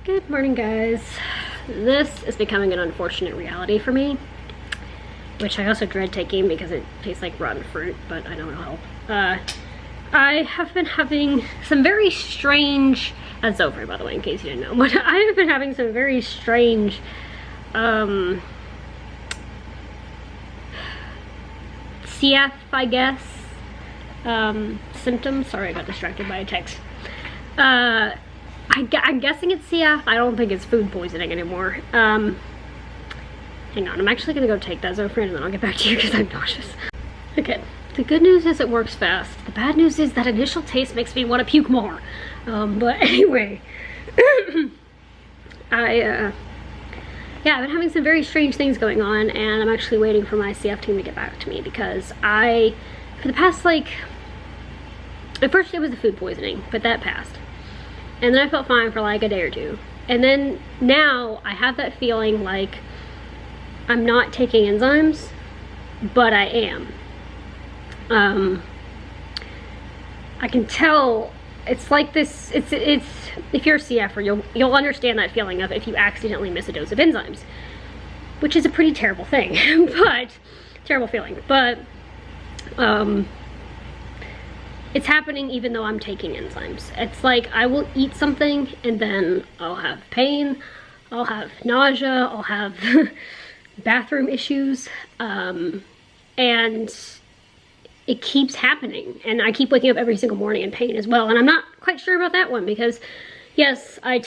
Good morning, guys. This is becoming an unfortunate reality for me, which I also dread taking because it tastes like rotten fruit, but I know it'll help. I have been having some very strange, that's Zofran, by the way, in case you didn't know, but I have been having some very strange, CF, I guess, symptoms. Sorry, I got distracted by a text. I'm guessing it's CF. I don't think it's food poisoning anymore. Hang on, I'm actually gonna go take that Zofran and then I'll get back to you because I'm nauseous. Okay, the good news is it works fast. The bad news is that initial taste makes me want to puke more. But anyway, I've been having some very strange things going on, and I'm actually waiting for my CF team to get back to me because for the past, at first it was the food poisoning, but that passed. And then I felt fine for like a day or two. And then now I have that feeling like I'm not taking enzymes, but I am. I can tell it's like this, it's if you're a CFer, you'll understand that feeling of if you accidentally miss a dose of enzymes, which is a pretty terrible thing, terrible feeling. But it's happening even though I'm taking enzymes. It's like I will eat something and then I'll have pain, I'll have nausea, I'll have bathroom issues, and it keeps happening. And I keep waking up every single morning in pain as well. And I'm not quite sure about that one because, yes, I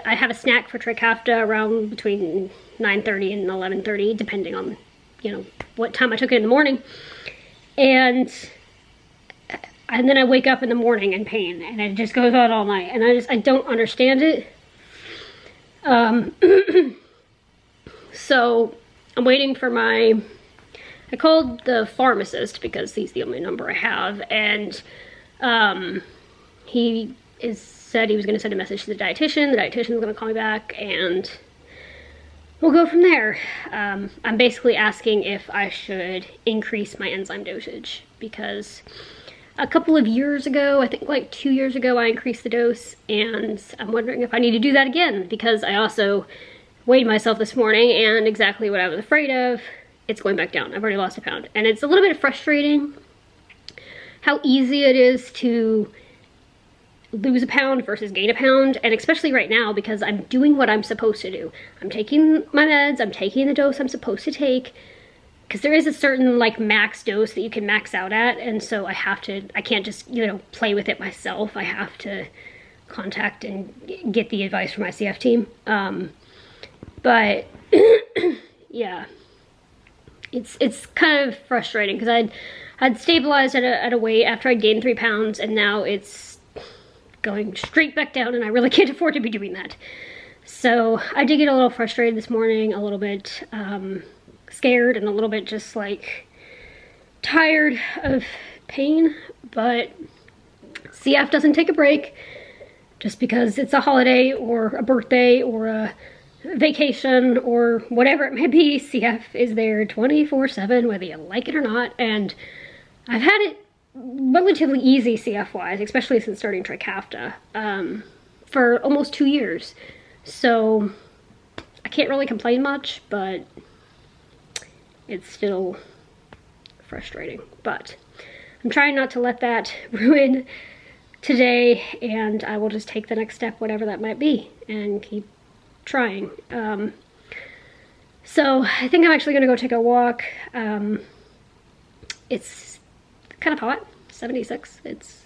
have a snack for Trikafta around between 9:30 and 11:30, depending on, what time I took it in the morning. And then I wake up in the morning in pain, and it just goes on all night, and I don't understand it. So I'm waiting for I called the pharmacist because he's the only number I have, and he said he was going to send a message to the dietitian. The dietitian's going to call me back, and we'll go from there. I'm basically asking if I should increase my enzyme dosage because a couple of years ago, I think like 2 years ago, I increased the dose, and I'm wondering if I need to do that again because I also weighed myself this morning, and exactly what I was afraid of, it's going back down. I've already lost a pound, and it's a little bit frustrating how easy it is to lose a pound versus gain a pound, and especially right now because I'm doing what I'm supposed to do. I'm taking my meds, I'm taking the dose I'm supposed to take, because there is a certain max dose that you can max out at, and so I can't just, play with it myself. I have to contact and get the advice from my CF team. But yeah, it's kind of frustrating because I'd stabilized at a weight after I gained 3 pounds, and now it's going straight back down, and I really can't afford to be doing that. So I did get a little frustrated this morning, a little bit scared, and a little bit just tired of pain, but CF doesn't take a break just because it's a holiday or a birthday or a vacation or whatever it may be. CF is there 24/7 whether you like it or not, and I've had it relatively easy CF wise, especially since starting Trikafta, for almost 2 years, so I can't really complain much, but it's still frustrating. But I'm trying not to let that ruin today, and I will just take the next step, whatever that might be, and keep trying. So I think I'm actually gonna go take a walk. It's kind of hot, 76. It's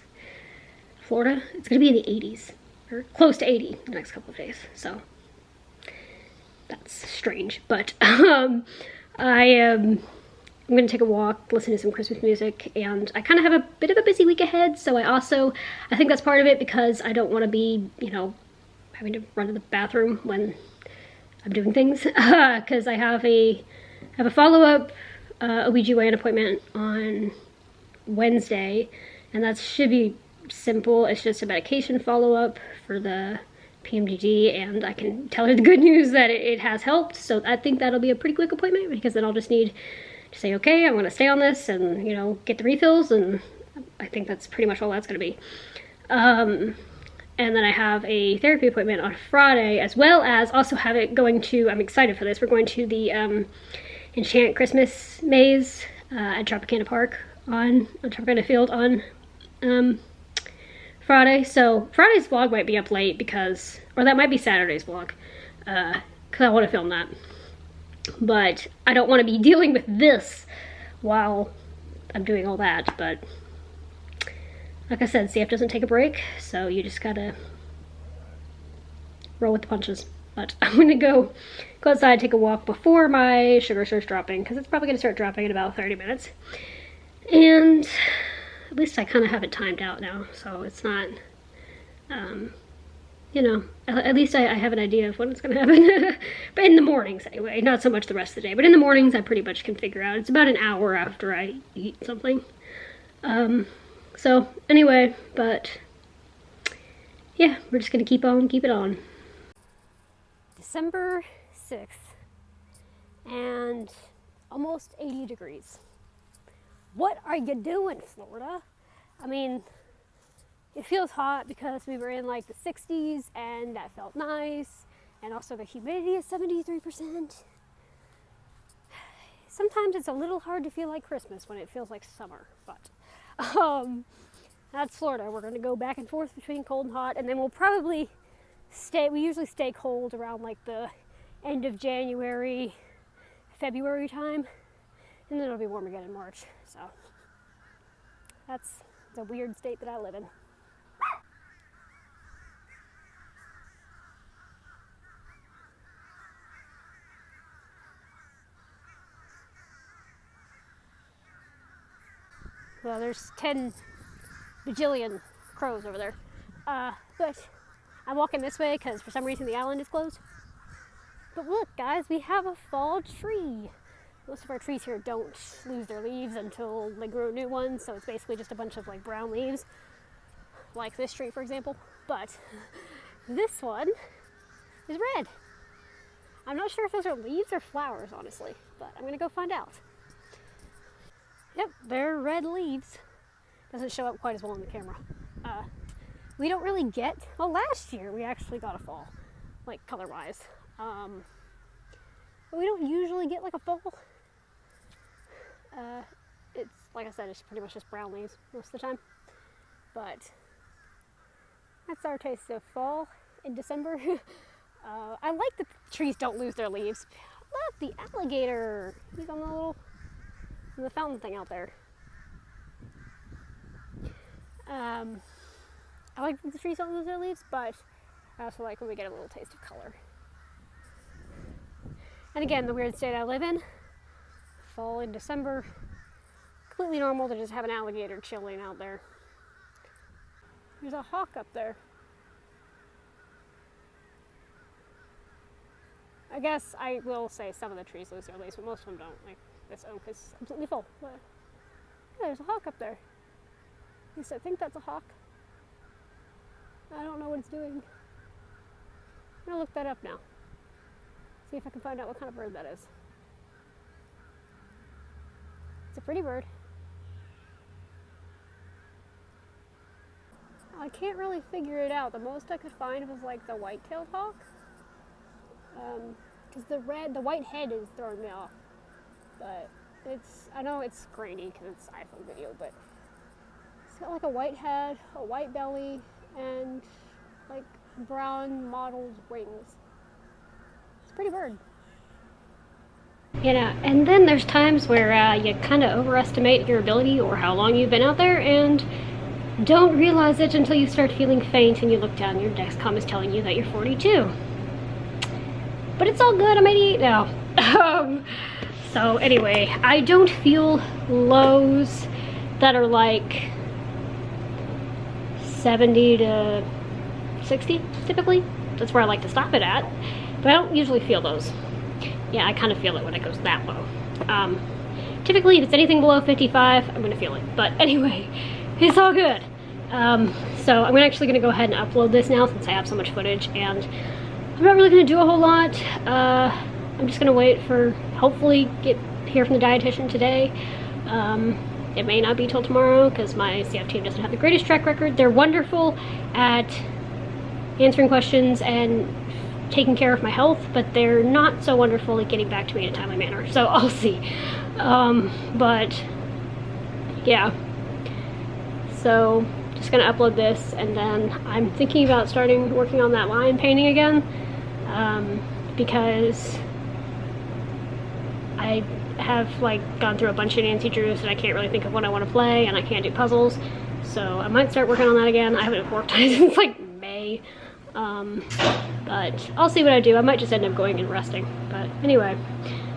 Florida. It's gonna be in the 80s, or close to 80 the next couple of days, so that's strange. But I'm gonna take a walk, listen to some Christmas music, and I kind of have a bit of a busy week ahead, so I think that's part of it because I don't want to be, having to run to the bathroom when I'm doing things, because I have a follow-up OBGYN appointment on Wednesday, and that should be simple. It's just a medication follow-up for the PMDD, and I can tell her the good news that it has helped, so I think that'll be a pretty quick appointment because then I'll just need to say, okay, I'm going to stay on this and, get the refills, and I think that's pretty much all that's going to be. and then I have a therapy appointment on Friday, as well as also have it going to, I'm excited for this, we're going to the Enchant Christmas Maze at Tropicana Park on Tropicana Field on Friday. So Friday's vlog might be up late because, or that might be Saturday's vlog, because I want to film that. But I don't want to be dealing with this while I'm doing all that. But like I said, CF doesn't take a break, so you just gotta roll with the punches. But I'm gonna go outside, take a walk before my sugar starts dropping, because it's probably gonna start dropping in about 30 minutes. And at least I kind of have it timed out now, so it's not, you know, at least I have an idea of when it's gonna happen. But in the mornings anyway, not so much the rest of the day, but in the mornings I pretty much can figure out. It's about an hour after I eat something. So anyway, but yeah, we're just gonna keep it on. December 6th, and almost 80 degrees. What are you doing, Florida? I mean, it feels hot because we were in like the 60s and that felt nice, and also the humidity is 73%. Sometimes it's a little hard to feel like Christmas when it feels like summer, but that's Florida. We're going to go back and forth between cold and hot, and then we'll probably we usually stay cold around like the end of January, February time, and then it'll be warm again in March. So that's the weird state that I live in. Well, there's 10 bajillion crows over there. But I'm walking this way because for some reason the island is closed. But look, guys, we have a fall tree. Most of our trees here don't lose their leaves until they grow new ones, so it's basically just a bunch of like brown leaves, like this tree, for example. But this one is red. I'm not sure if those are leaves or flowers, honestly, but I'm gonna go find out. Yep, they're red leaves. Doesn't show up quite as well on the camera. We don't really get, well, last year we actually got a fall, like color-wise. But we don't usually get like a fall. It's, like I said, it's pretty much just brown leaves most of the time. But that's our taste of fall in December. I like that the trees don't lose their leaves. Look, the alligator. He's on the fountain thing out there. I like that the trees don't lose their leaves, but I also like when we get a little taste of color. And again, the weird state I live in, fall in December, completely normal to just have an alligator chilling out there. There's a hawk up there. I guess I will say some of the trees lose their leaves, but most of them don't. Like this oak is completely full. But yeah, there's a hawk up there. At least I think that's a hawk. I don't know what it's doing. I'm gonna look that up now. See if I can find out what kind of bird that is. It's a pretty bird. I can't really figure it out. The most I could find was like the white-tailed hawk. Because the white head is throwing me off. But I know it's grainy because it's iPhone video, but it's got like a white head, a white belly, and like brown mottled wings. It's a pretty bird. You know, and then there's times where you kind of overestimate your ability or how long you've been out there and don't realize it until you start feeling faint and you look down and your Dexcom is telling you that you're 42. But it's all good, I'm 88 now. So anyway, I don't feel lows that are like 70 to 60 typically. That's where I like to stop it at. But I don't usually feel those. Yeah, I kind of feel it when it goes that low. Typically, if it's anything below 55, I'm gonna feel it. But anyway, it's all good. So I'm actually gonna go ahead and upload this now since I have so much footage, and I'm not really gonna do a whole lot. I'm just gonna wait for, hopefully hear from the dietitian today. It may not be till tomorrow because my CF team doesn't have the greatest track record. They're wonderful at answering questions and taking care of my health, but they're not so wonderful at getting back to me in a timely manner. So I'll see. But yeah. So just gonna upload this, and then I'm thinking about starting working on that lion painting again, because I have like gone through a bunch of Nancy Drews and I can't really think of what I want to play, and I can't do puzzles, so I might start working on that again. I haven't worked on it since like May, but I'll see what I do. I might just end up going and resting, but anyway.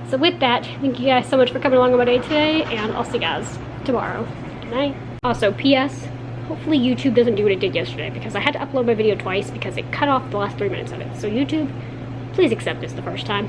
So with that, thank you guys so much for coming along on my day today, and I'll see you guys tomorrow. Good night. Also, P.S. hopefully YouTube doesn't do what it did yesterday, because I had to upload my video twice because it cut off the last 3 minutes of it. So YouTube, please accept this the first time.